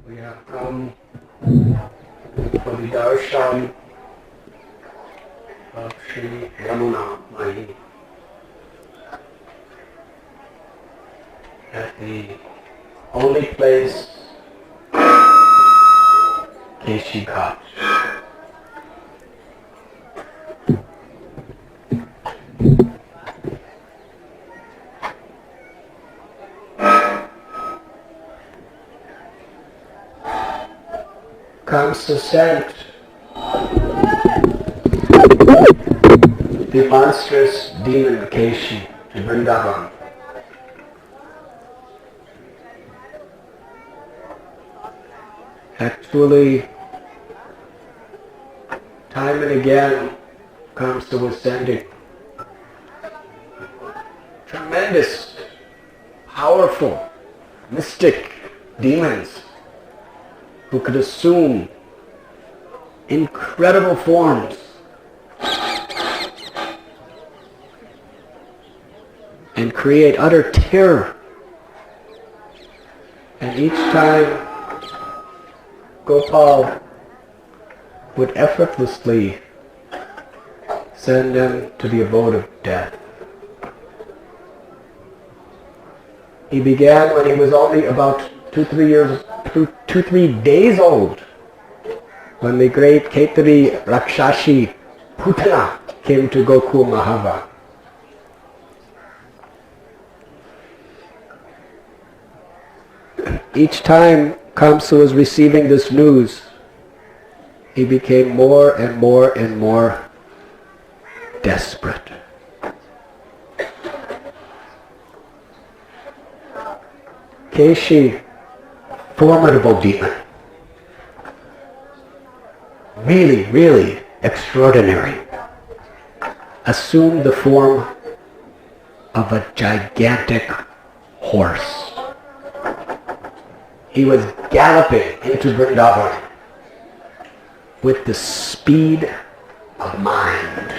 We have come for the darshan of Sri Yamuna Mahi at the only place, Keshi Ghat. Comes to send the monstrous demon Keshi to Vrindavan. Actually, time and again comes to sending tremendous, powerful, mystic demons who could assume incredible forms and create utter terror. And each time Gopal would effortlessly send them to the abode of death. He began when he was only about 2-3 days old, when the great Ketari Rakshashi Putana came to Gokul Mahava. Each time Kamsa was receiving this news, he became more and more and more desperate. Keshi, formidable demon, really, really extraordinary, assumed the form of a gigantic horse. He was galloping into Vrindavan with the speed of mind.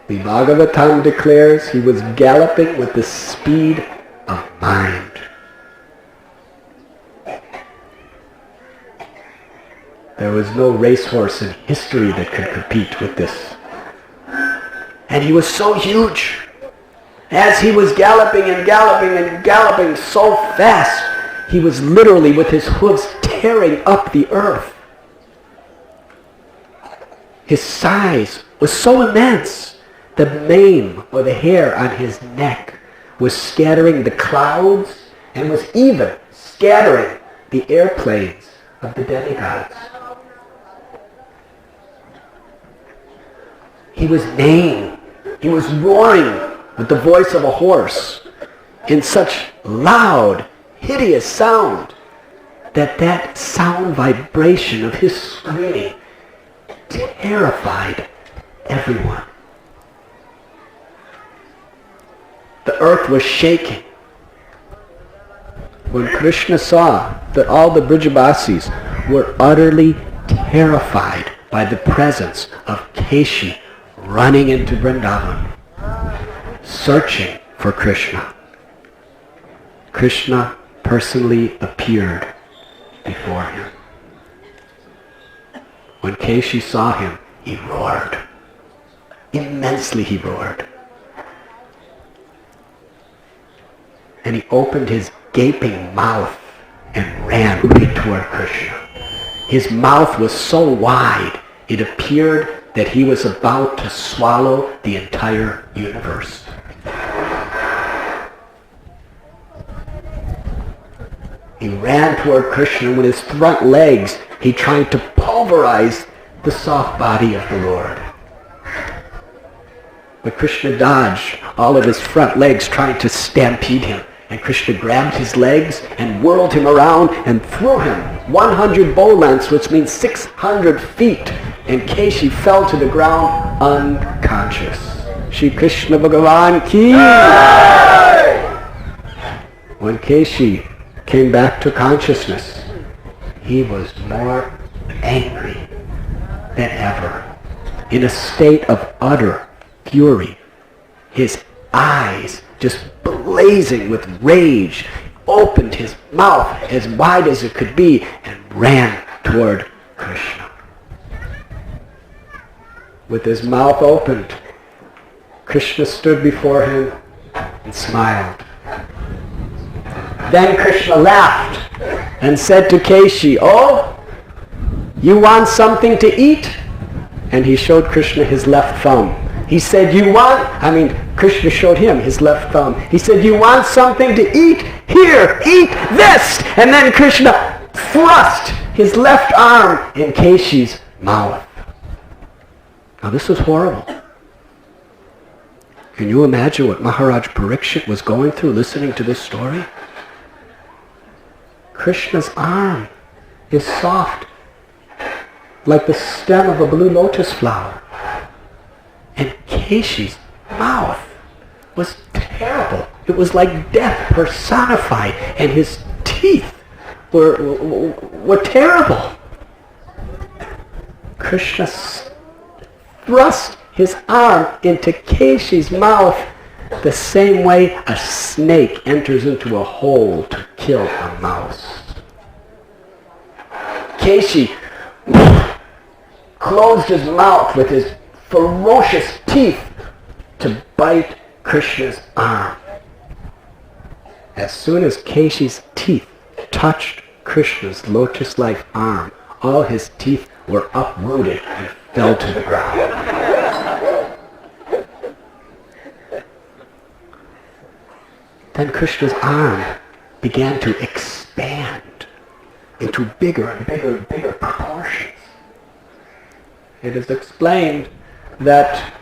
The Bhagavatam declares he was galloping with the speed of mind. There was no racehorse in history that could compete with this. And he was so huge. As he was galloping and galloping and galloping so fast, he was literally with his hooves tearing up the earth. His size was so immense, the mane or the hair on his neck was scattering the clouds and was even scattering the airplanes of the demigods. He was neighing, he was roaring with the voice of a horse in such loud, hideous sound that sound vibration of his screaming terrified everyone. The earth was shaking. When Krishna saw that all the Brijabasis were utterly terrified by the presence of Keshi running into Vrindavan, searching for Krishna, Krishna personally appeared before him. When Keshi saw him, he roared. Immensely he roared. And he opened his gaping mouth and ran right toward Krishna. His mouth was so wide, it appeared that he was about to swallow the entire universe. He ran toward Krishna, and with his front legs, he tried to pulverize the soft body of the Lord. But Krishna dodged all of his front legs trying to stampede him. And Krishna grabbed his legs and whirled him around and threw him 100 bow lengths, which means 600 feet. And Keshi fell to the ground unconscious. Shri Krishna Bhagavan ki! When Keshi came back to consciousness, he was more angry than ever, in a state of utter fury. His eyes just blazing with rage, opened his mouth as wide as it could be and ran toward Krishna. With his mouth opened, Krishna stood before him and smiled. Then Krishna laughed and said to Keshi, "Oh, you want something to eat?" And he showed Krishna his left thumb. He said, Krishna showed him his left thumb. He said, "You want something to eat? Here, eat this!" And then Krishna thrust his left arm in Keshi's mouth. Now this was horrible. Can you imagine what Maharaj Parikshit was going through listening to this story? Krishna's arm is soft, like the stem of a blue lotus flower. And Keshi's mouth was terrible. It was like death personified, and his teeth were terrible. Krishna thrust his arm into Keshi's mouth the same way a snake enters into a hole to kill a mouse. Keshi closed his mouth with his ferocious teeth to bite Krishna's arm. As soon as Keshi's teeth touched Krishna's lotus-like arm, all his teeth were uprooted and fell to the ground. Then Krishna's arm began to expand into bigger and bigger and bigger proportions. It is explained that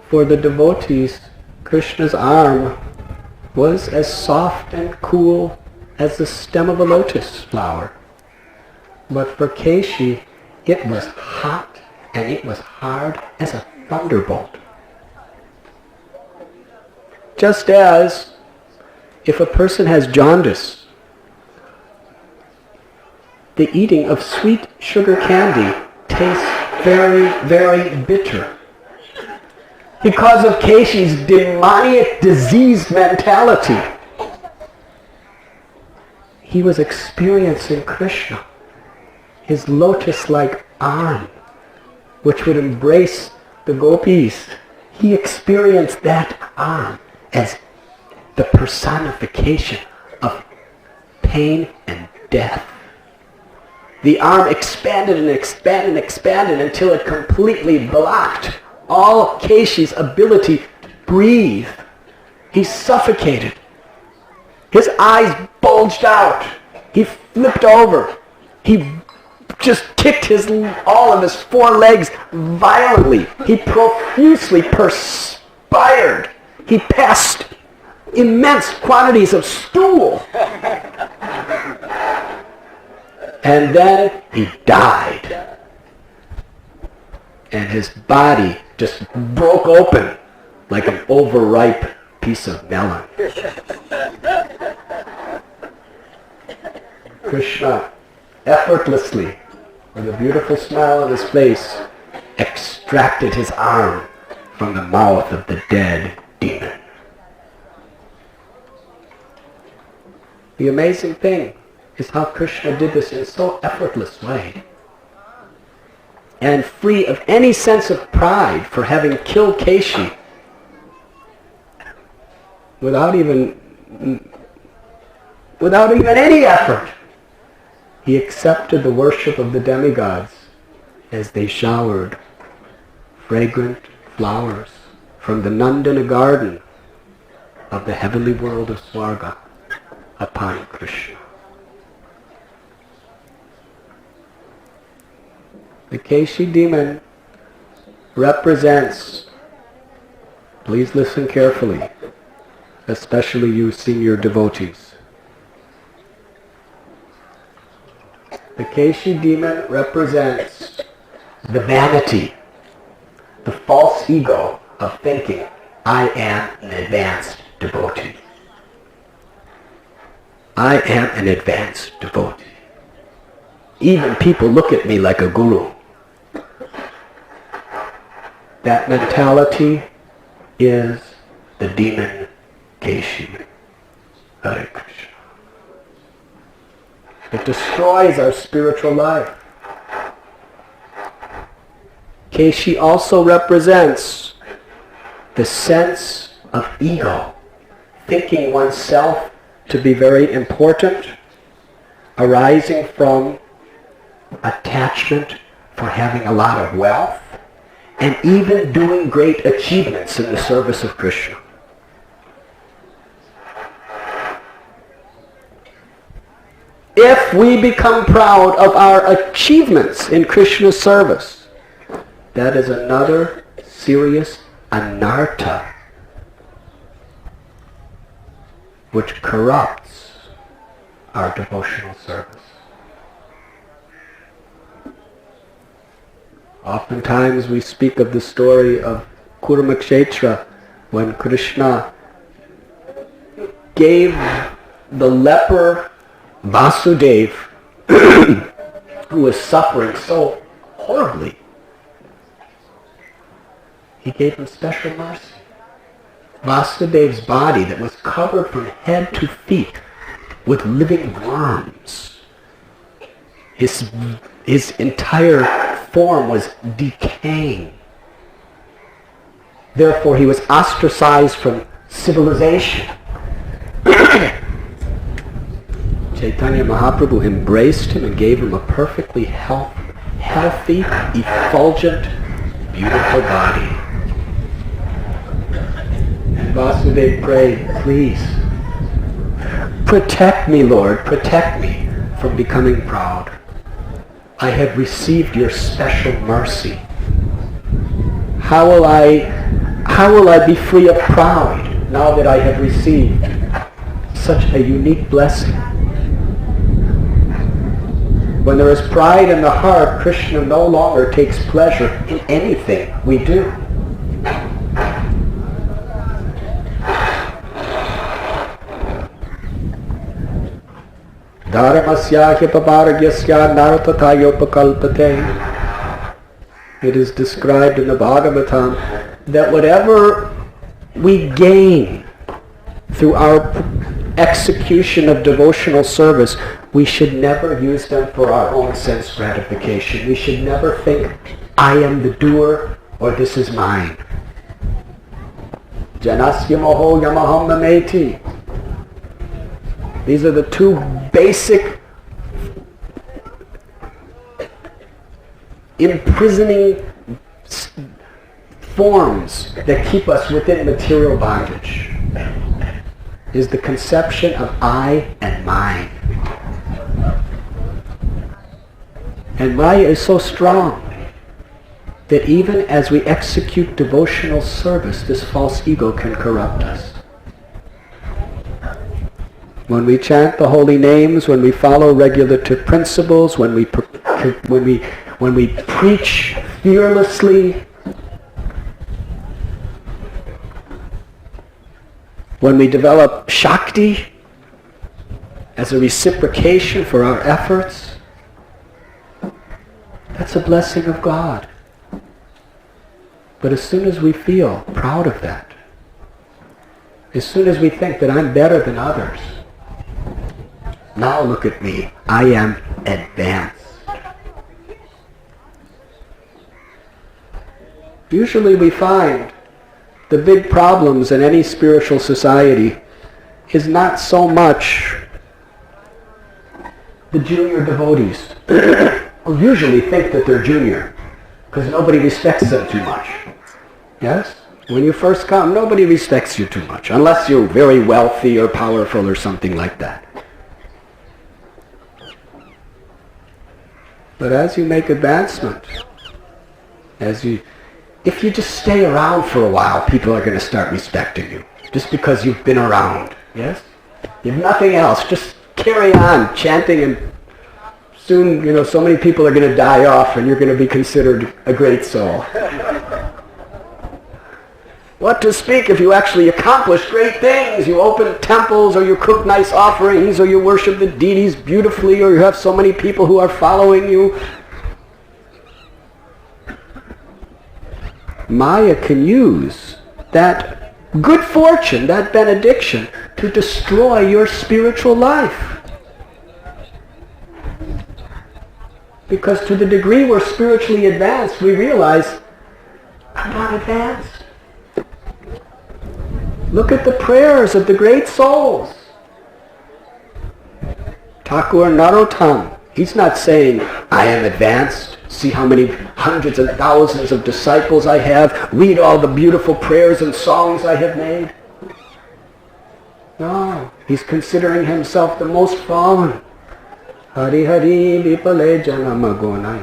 for the devotees, Krishna's arm was as soft and cool as the stem of a lotus flower. But for Keshi, it was hot and it was hard as a thunderbolt. Just as if a person has jaundice, the eating of sweet sugar candy tastes very, very bitter. Because of Keshi's demoniac diseased mentality, he was experiencing Krishna, his lotus-like arm, which would embrace the gopis. He experienced that arm as the personification of pain and death. The arm expanded and expanded and expanded until it completely blocked all Keshi's ability to breathe. He suffocated. His eyes bulged out. He flipped over. He just kicked all of his four legs violently. He profusely perspired. He passed immense quantities of stool. And then he died. And his body just broke open like an overripe piece of melon. Krishna effortlessly, with a beautiful smile on his face, extracted his arm from the mouth of the dead demon. The amazing thing is how Krishna did this in so effortless way, and free of any sense of pride for having killed Keshi, without even any effort. He accepted the worship of the demigods as they showered fragrant flowers from the Nandana garden of the heavenly world of Swarga upon Krishna. The Keshi demon represents, please listen carefully, especially you senior devotees. The Keshi demon represents the vanity, the false ego of thinking, I am an advanced devotee. I am an advanced devotee. Even people look at me like a guru. That mentality is the demon Keshi. Hare Krishna. It destroys our spiritual life. Keshi also represents the sense of ego, thinking oneself to be very important, arising from attachment for having a lot of wealth, and even doing great achievements in the service of Krishna. If we become proud of our achievements in Krishna's service, that is another serious anartha which corrupts our devotional service. Oftentimes we speak of the story of Kurukshetra when Krishna gave the leper Vasudeva, who was suffering so horribly, he gave him special mercy. Vasudeva's body that was covered from head to feet with living worms. His entire form was decaying. Therefore, he was ostracized from civilization. Chaitanya Mahaprabhu embraced him and gave him a perfectly healthy, effulgent, beautiful body. And Vasudeva prayed, please, protect me, Lord, protect me from becoming proud. I have received your special mercy. How will I be free of pride now that I have received such a unique blessing? When there is pride in the heart, Krishna no longer takes pleasure in anything we do. It is described in the Bhagavatam that whatever we gain through our execution of devotional service, we should never use them for our own sense gratification. We should never think, I am the doer, or this is mine. Janasya moho yamaham mameti. These are the two basic imprisoning forms that keep us within material bondage. Is the conception of I and mine. And Maya is so strong that even as we execute devotional service, this false ego can corrupt us. When we chant the holy names, when we follow regulative principles, when we preach fearlessly, when we develop Shakti as a reciprocation for our efforts, that's a blessing of God. But as soon as we feel proud of that, as soon as we think that I'm better than others, now look at me, I am advanced. Usually we find the big problems in any spiritual society is not so much the junior devotees who usually think that they're junior because nobody respects them too much. Yes? When you first come, nobody respects you too much unless you're very wealthy or powerful or something like that. But as you make advancement, if you just stay around for a while, people are going to start respecting you. Just because you've been around. Yes? You have nothing else. Just carry on chanting, and soon, so many people are going to die off and you're going to be considered a great soul. What to speak if you actually accomplish great things? You open temples, or you cook nice offerings, or you worship the deities beautifully, or you have so many people who are following you. Maya can use that good fortune, that benediction, to destroy your spiritual life. Because to the degree we're spiritually advanced, we realize, I'm not advanced. Look at the prayers of the great souls. Thakur Narottam, he's not saying, I am advanced. See how many hundreds and thousands of disciples I have. Read all the beautiful prayers and songs I have made. No, he's considering himself the most fallen. Hari Hari Vipale Janamagona.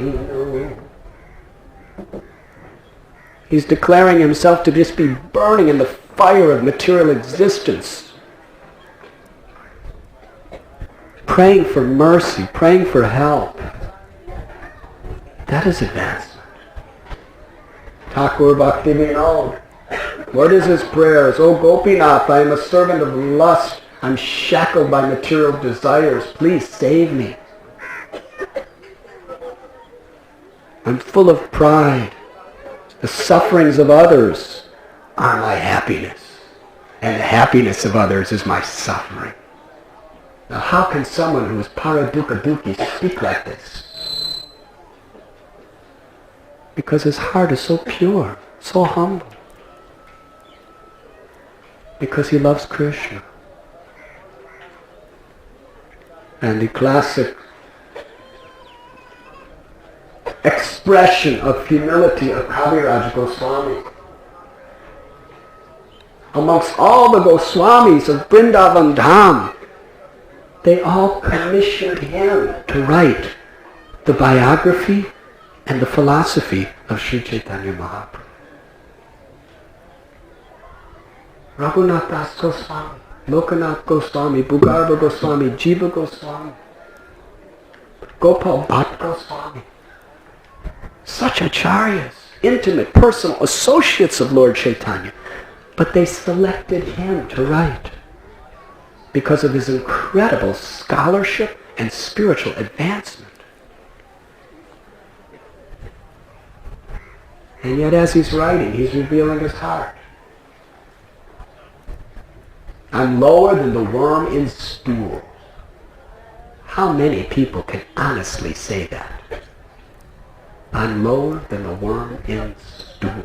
He's declaring himself to just be burning in the fire of material existence. Praying for mercy, praying for help. That is advancement. Thakur Bhakti Vinod. What is his prayers? Oh Gopinath, I am a servant of lust. I'm shackled by material desires. Please save me. I'm full of pride. The sufferings of others are my happiness. And the happiness of others is my suffering. Now how can someone who is paradukha dukhi speak like this? Because his heart is so pure, so humble. Because he loves Krishna. And the classic expression of humility of Kaviraj Goswami. Amongst all the Goswamis of Vrindavan Dham, they all commissioned him to write the biography and the philosophy of Sri Chaitanya Mahaprabhu. Raghunath Das Goswami, Lokanath Goswami, Bhugarva Goswami, Jiva Goswami, Gopal Bhatt Goswami. Such acharyas, intimate, personal associates of Lord Chaitanya. But they selected him to write because of his incredible scholarship and spiritual advancement. And yet as he's writing, he's revealing his heart. I'm lower than the worm in stool. How many people can honestly say that? I'm lower than the worm in stool.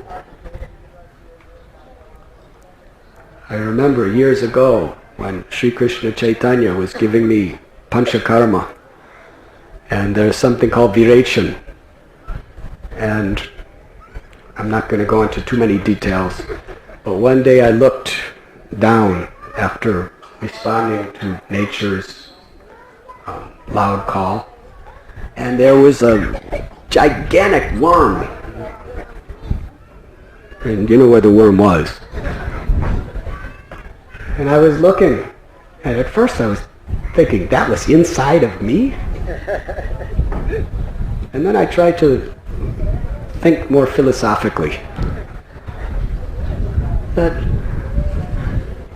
I remember years ago when Sri Krishna Chaitanya was giving me Panchakarma, and there's something called Virachan, and I'm not going to go into too many details, but one day I looked down after responding to nature's loud call, and there was a gigantic worm. And you know where the worm was. And I was looking, and at first I was thinking, that was inside of me? And then I tried to think more philosophically. That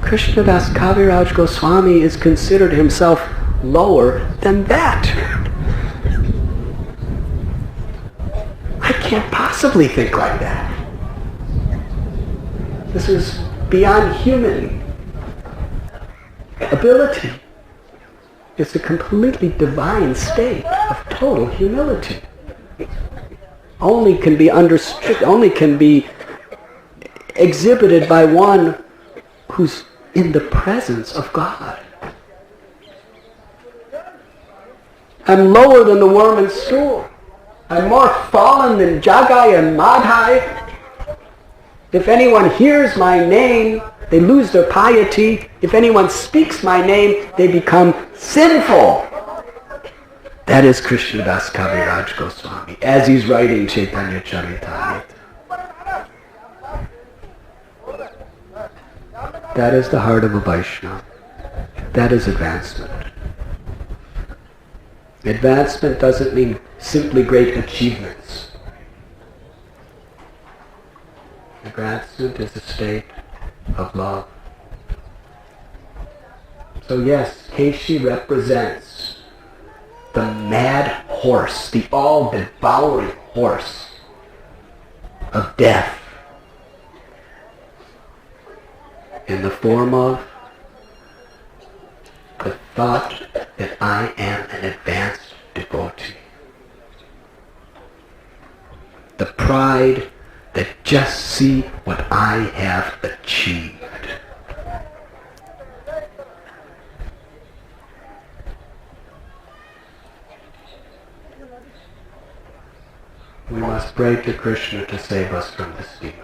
Krishnadas Kaviraj Goswami is considered himself lower than that. I can't possibly think like that. This is beyond human ability. It's a completely divine state of total humility. Only can be understood, only can be exhibited by one who's in the presence of God. I'm lower than the worm and stool. I'm more fallen than Jagai and Madhai. If anyone hears my name, they lose their piety. If anyone speaks my name, they become sinful. That is Krishnadas Kaviraj Goswami as he's writing Chaitanya Charitamrita. That is the heart of a Vaishnava. That is advancement. Advancement doesn't mean simply great achievements. Advancement is a state of love. So yes, Keshi represents the mad horse, the all-devouring horse of death. in the form of the thought that I am an advanced devotee. The pride that just see what I have achieved. We must pray to Krishna to save us from this demon.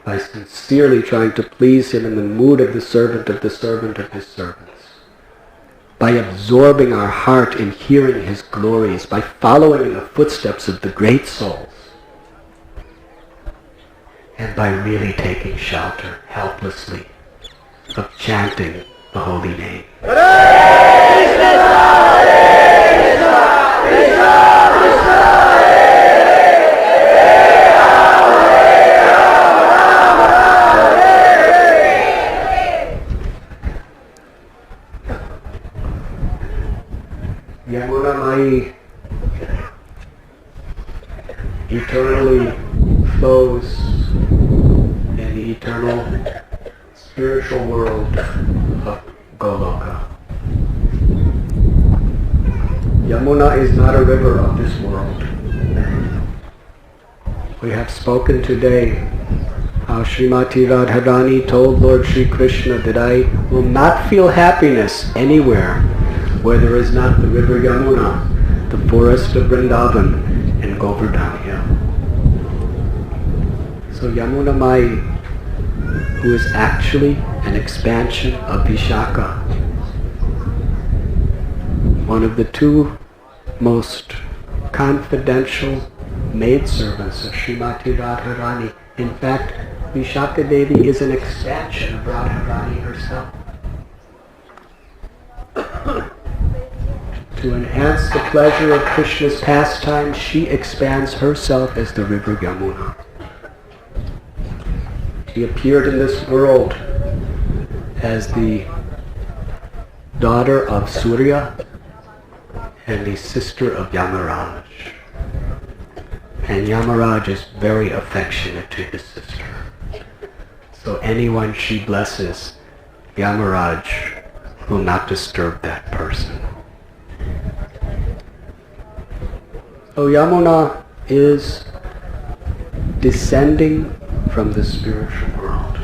By sincerely trying to please him in the mood of the servant of his servants. By absorbing our heart in hearing his glories, by following in the footsteps of the great souls, and by really taking shelter helplessly of chanting the holy name. Yamuna Mai eternally flows in the eternal spiritual world of Goloka. Yamuna is not a river of this world. We have spoken today how Srimati Radharani told Lord Sri Krishna that I will not feel happiness anywhere where there is not the river Yamuna, the forest of Vrindavan, and Govardhan Hill. So Yamuna Mai, who is actually an expansion of Vishaka, one of the two most confidential maidservants of Srimati Radharani. In fact, Vishaka Devi is an expansion of Radharani herself. To enhance the pleasure of Krishna's pastime, she expands herself as the river Yamuna. She appeared in this world as the daughter of Surya and the sister of Yamaraj. And Yamaraj is very affectionate to his sister. So anyone she blesses, Yamaraj will not disturb that person. So Yamuna is descending from the spiritual world,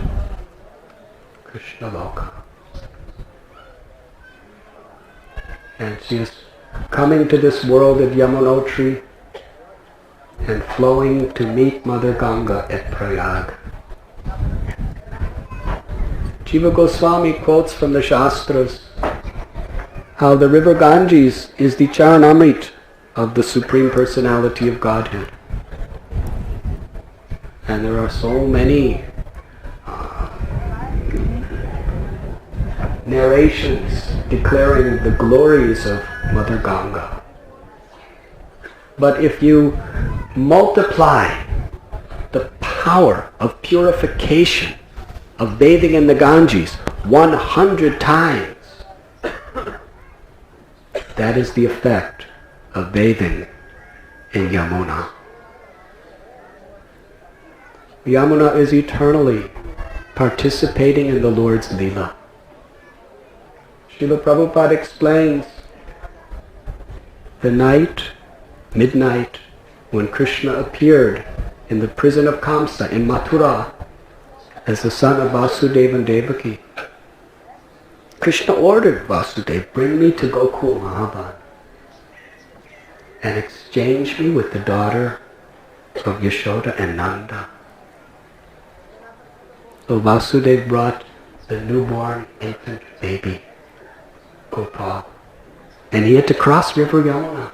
Krishna Loka. And she is coming to this world of Yamunotri and flowing to meet Mother Ganga at Prayag. Jiva Goswami quotes from the Shastras how the river Ganges is the Charanamrit of the Supreme Personality of Godhead. And there are so many narrations declaring the glories of Mother Ganga. But if you multiply the power of purification of bathing in the Ganges 100 times, that is the effect of bathing in Yamuna. Yamuna is eternally participating in the Lord's Leela. Srila Prabhupada explains the night, midnight, when Krishna appeared in the prison of Kamsa in Mathura as the son of Vasudeva and Devaki. Krishna ordered Vasudeva, bring me to Gokul Mahaban and exchange me with the daughter of Yashoda and Nanda. So Vasudeva brought the newborn infant baby, Gopal, and he had to cross river Yamuna.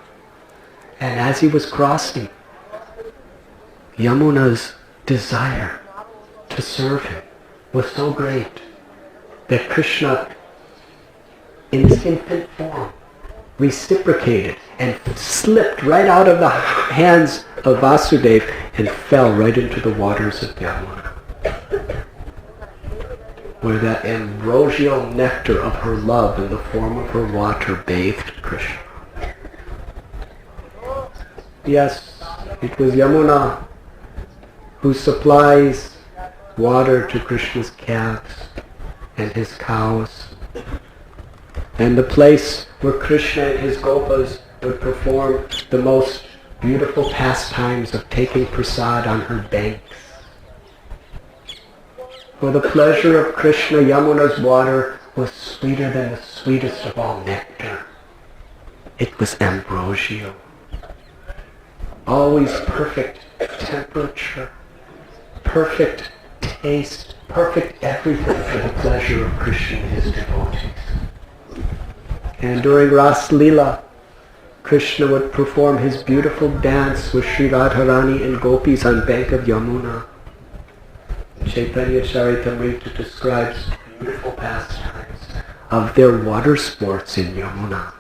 And as he was crossing, Yamuna's desire to serve him was so great that Krishna, in his infant form, reciprocated and slipped right out of the hands of Vasudeva and fell right into the waters of Yamuna, where that ambrosial nectar of her love in the form of her water bathed Krishna. Yes, it was Yamuna who supplies water to Krishna's calves and his cows, and the place where Krishna and his gopas would perform the most beautiful pastimes of taking prasad on her banks. For the pleasure of Krishna, Yamuna's water was sweeter than the sweetest of all nectar. It was ambrosial. Always perfect temperature, perfect taste, perfect everything for the pleasure of Krishna and his devotees. And during Ras Leela, Krishna would perform his beautiful dance with Sri Radharani and gopis on bank of Yamuna. Chaitanya Charitamrita describes beautiful pastimes of their water sports in Yamuna.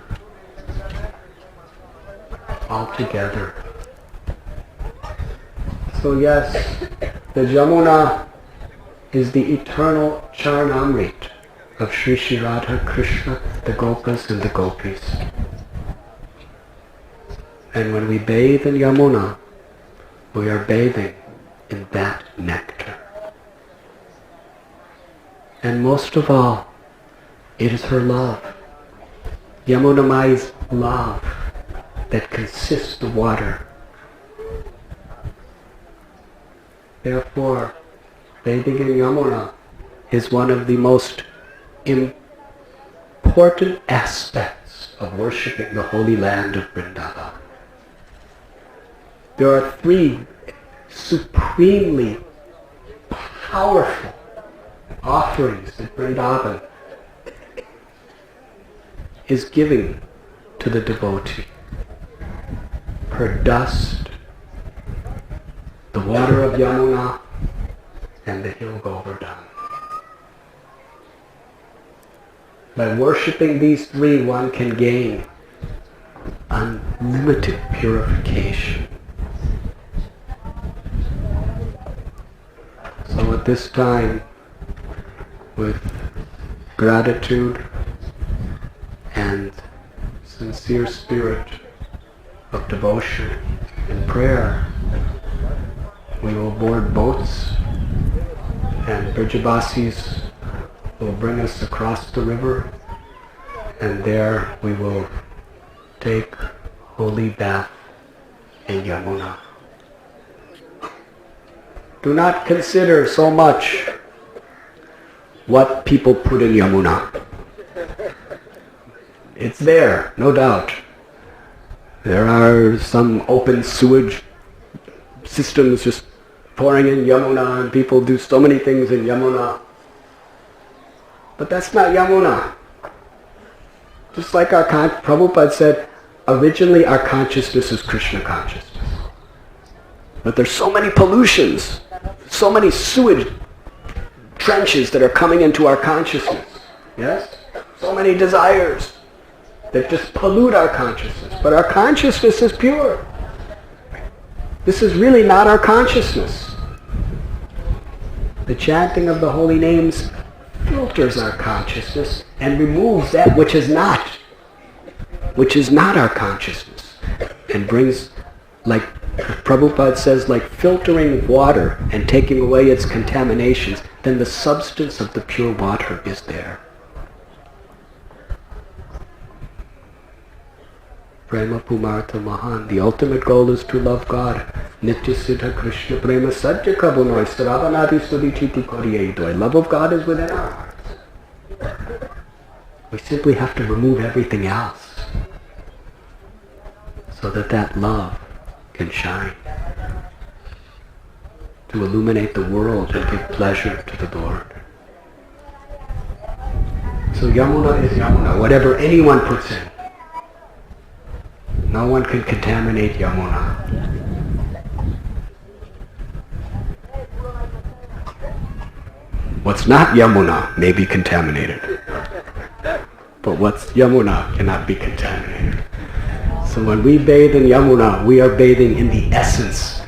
All together. So yes, the Yamuna is the eternal Charanamrit of Sri Sri Radha, Krishna, the Gopas and the Gopis. And when we bathe in Yamuna, we are bathing in that nectar. And most of all, it is her love, Yamuna Mai's love, that consists the water. Therefore, bathing in Yamuna is one of the most important aspects of worshipping the holy land of Vrindavan. There are three supremely powerful offerings that Vrindavan is giving to the devotee. Her dust, the water of Yamuna, and the hill Govardhan. By worshipping these three, one can gain unlimited purification. So at this time, with gratitude and sincere spirit of devotion and prayer, we will board boats, and Brijabasis will bring us across the river, and there we will take holy bath in Yamuna. Do not consider so much what people put in Yamuna. It's there, no doubt. There are some open sewage systems just pouring in Yamuna, and people do so many things in Yamuna. But that's not Yamuna. Just like Prabhupada said, originally our consciousness is Krishna consciousness. But there's so many pollutions, so many sewage trenches that are coming into our consciousness. Yes? So many desires that just pollute our consciousness. But our consciousness is pure. This is really not our consciousness. The chanting of the holy names filters our consciousness and removes that which is not our consciousness, and brings, like Prabhupada says, like filtering water and taking away its contaminations, then the substance of the pure water is there. Prema Pumartha Mahan. The ultimate goal is to love God. Nitya Siddha Krishna Prema Satya Kabunoi Sravanati Sudhichiti Koriyaidoy. Love of God is within our hearts. We simply have to remove everything else so that that love can shine, to illuminate the world and give pleasure to the Lord. So Yamuna is Yamuna, whatever anyone puts in. No one can contaminate Yamuna. What's not Yamuna may be contaminated, but what's Yamuna cannot be contaminated. So when we bathe in Yamuna, we are bathing in the essence,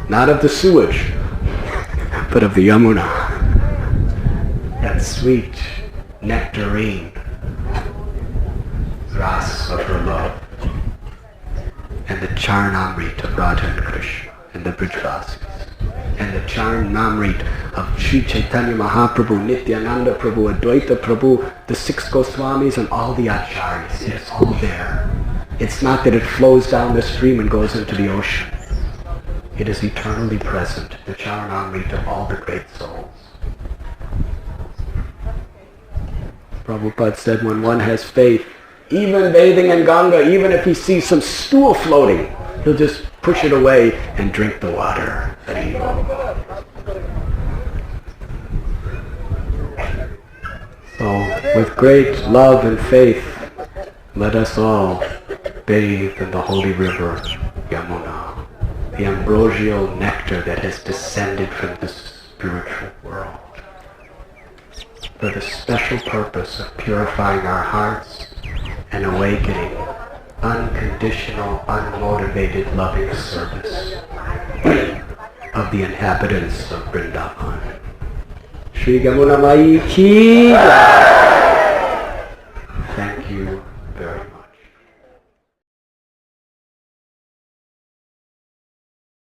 not of the sewage, but of the Yamuna. That sweet nectarine ras of her love, and the Charanamrit of Radha and Krishna and the Brijabasis. and the Charanamrit of Sri Chaitanya Mahaprabhu, Nityananda Prabhu, Advaita Prabhu, the 6 Goswamis, and all the Acharyas. It's all there. It's not that it flows down the stream and goes into the ocean. It is eternally present, the Charanamrit of all the great souls. Prabhupada said when one has faith, even bathing in Ganga, even if he sees some stool floating, he'll just push it away and drink the water. So, with great love and faith, let us all bathe in the holy river, Yamuna, the ambrosial nectar that has descended from the spiritual world, for the special purpose of purifying our hearts and awakening unconditional, unmotivated, loving service of the inhabitants of Vrindavan. Shri Yamuna Mai ki jai.